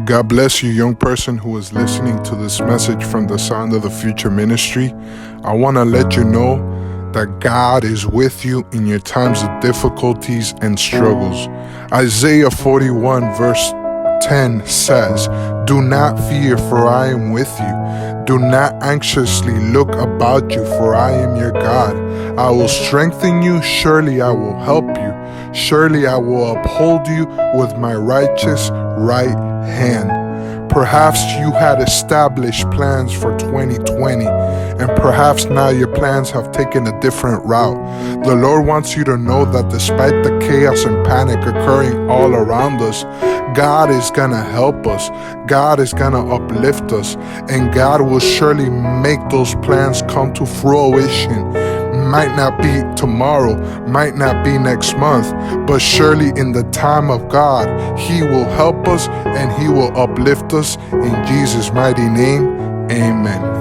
God bless you, young person who is listening to this message from the Sound of the Future Ministry. I want to let you know that God is with you in your times of difficulties and struggles. Isaiah 41 verse 10 says, "Do not fear, for I am with you. Do not anxiously look about you, for I am your God. I will strengthen you, surely I will help you. Surely I will uphold you with my righteous right hand." Perhaps you had established plans for 2020, and perhaps now your plans have taken a different route. The Lord wants you to know that despite the chaos and panic occurring all around us, God is gonna help us, God is gonna uplift us, and God will surely make those plans come to fruition. Might not be tomorrow, might not be next month, but surely in the time of God, He will help us and He will uplift us. In Jesus' mighty name, amen.